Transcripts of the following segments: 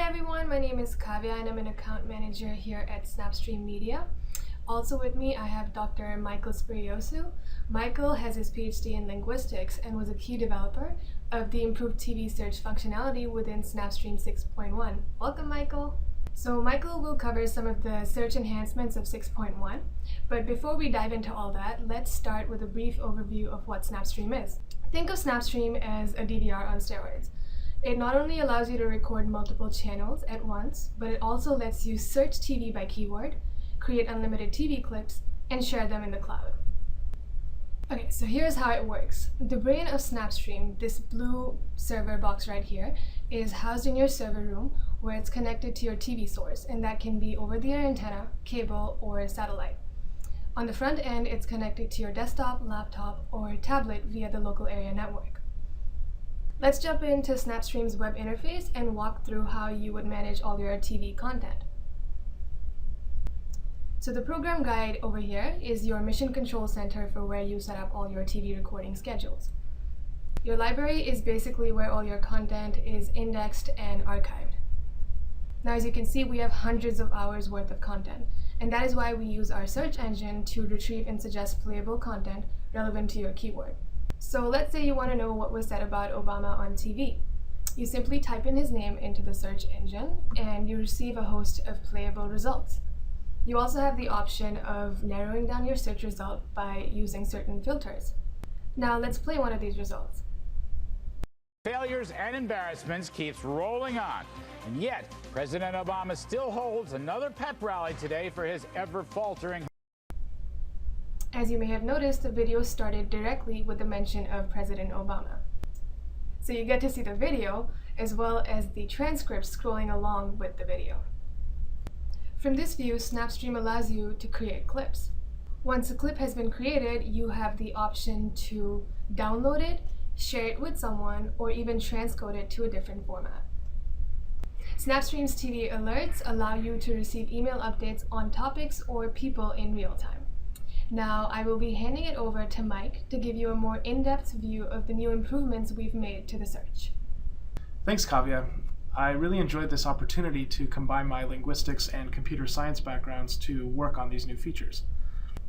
everyone, my name is Kavya and I'm an account manager here at SnapStream Media. Also with me I have Dr. Michael Speriosu. Michael has his PhD in linguistics and was a key developer of the improved TV search functionality within SnapStream 6.1. Welcome, Michael. So Michael will cover some of the search enhancements of 6.1, but before we dive into all that, let's start with a brief overview of what SnapStream is. Think of SnapStream as a DVR on steroids. It not only allows you to record multiple channels at once, but it also lets you search TV by keyword, create unlimited TV clips, and share them in the cloud. Okay, so here's how it works. The brain of SnapStream, this blue server box right here, is housed in your server room where it's connected to your TV source, and that can be over-the-air antenna, cable, or satellite. On the front end, it's connected to your desktop, laptop, or tablet via the local area network. Let's jump into SnapStream's web interface and walk through how you would manage all your TV content. So the program guide over here is your mission control center for where you set up all your TV recording schedules. Your library is basically where all your content is indexed and archived. Now, as you can see, we have hundreds of hours worth of content, and that is why we use our search engine to retrieve and suggest playable content relevant to your keyword. So let's say you want to know what was said about Obama on TV. You simply type in his name into the search engine and you receive a host of playable results. You also have the option of narrowing down your search result by using certain filters. Now let's play one of these results. Failures and embarrassments keeps rolling on, and yet President Obama still holds another pep rally today for his ever-faltering. As you may have noticed, the video started directly with the mention of President Obama. So you get to see the video as well as the transcript scrolling along with the video. From this view, SnapStream allows you to create clips. Once a clip has been created, you have the option to download it, share it with someone, or even transcode it to a different format. SnapStream's TV alerts allow you to receive email updates on topics or people in real time. Now, I will be handing it over to Mike to give you a more in-depth view of the new improvements we've made to the search. Thanks, Kavya. I really enjoyed this opportunity to combine my linguistics and computer science backgrounds to work on these new features.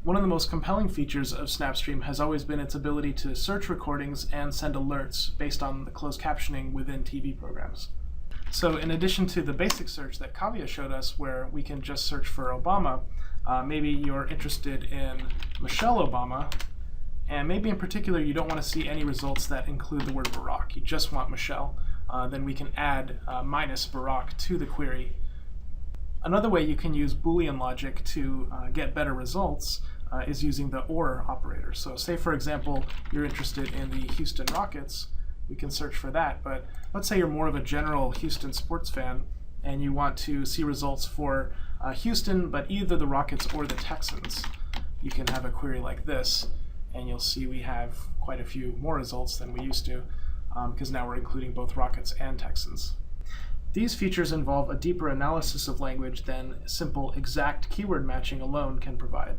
One of the most compelling features of SnapStream has always been its ability to search recordings and send alerts based on the closed captioning within TV programs. So in addition to the basic search that Kavya showed us, where we can just search for Obama, maybe you're interested in Michelle Obama, and maybe in particular you don't want to see any results that include the word Barack. You just want Michelle. Then we can add minus Barack to the query. Another way you can use Boolean logic to get better results is using the OR operator. So say, for example, you're interested in the Houston Rockets. We can search for that, but let's say you're more of a general Houston sports fan and you want to see results for Houston, but either the Rockets or the Texans. You can have a query like this, and you'll see we have quite a few more results than we used to, because now we're including both Rockets and Texans. These features involve a deeper analysis of language than simple exact keyword matching alone can provide.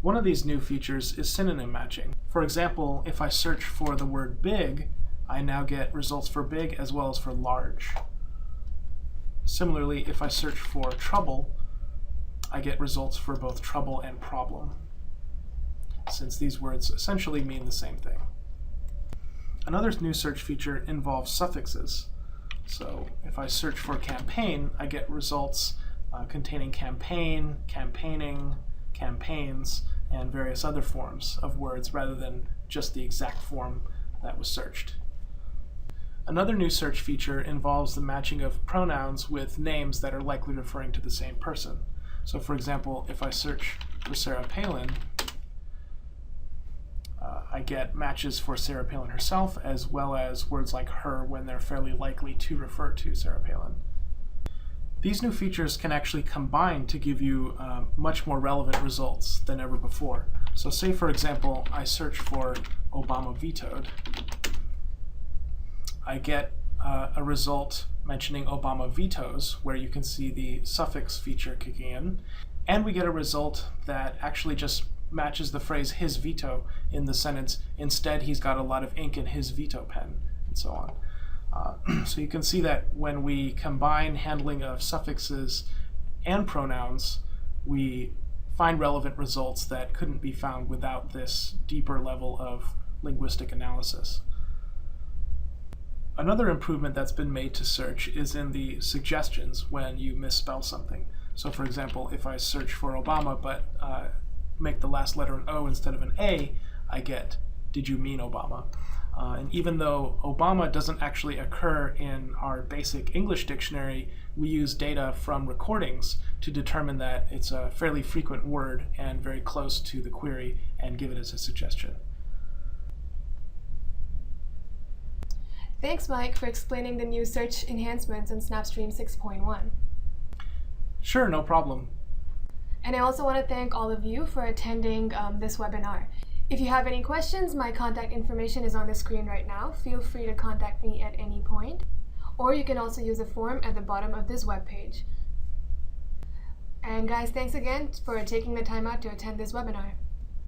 One of these new features is synonym matching. For example, if I search for the word big, I now get results for big as well as for large. Similarly, if I search for trouble, I get results for both trouble and problem, since these words essentially mean the same thing. Another new search feature involves suffixes. So if I search for campaign, I get results containing campaign, campaigning, campaigns, and various other forms of words rather than just the exact form that was searched. Another new search feature involves the matching of pronouns with names that are likely referring to the same person. So for example, if I search for Sarah Palin, I get matches for Sarah Palin herself, as well as words like her when they're fairly likely to refer to Sarah Palin. These new features can actually combine to give you much more relevant results than ever before. So say, for example, I search for Obama vetoed. I get a result mentioning Obama vetoes, where you can see the suffix feature kicking in, and we get a result that actually just matches the phrase his veto in the sentence. Instead, he's got a lot of ink in his veto pen, and so on. So you can see that when we combine handling of suffixes and pronouns, we find relevant results that couldn't be found without this deeper level of linguistic analysis. Another improvement that's been made to search is in the suggestions when you misspell something. So for example, if I search for Obama but make the last letter an O instead of an A, I get, did you mean Obama? And even though Obama doesn't actually occur in our basic English dictionary, we use data from recordings to determine that it's a fairly frequent word and very close to the query and give it as a suggestion. Thanks, Mike, for explaining the new search enhancements in SnapStream 6.1. Sure, no problem. And I also want to thank all of you for attending this webinar. If you have any questions, my contact information is on the screen right now. Feel free to contact me at any point. Or you can also use a form at the bottom of this webpage. And guys, thanks again for taking the time out to attend this webinar.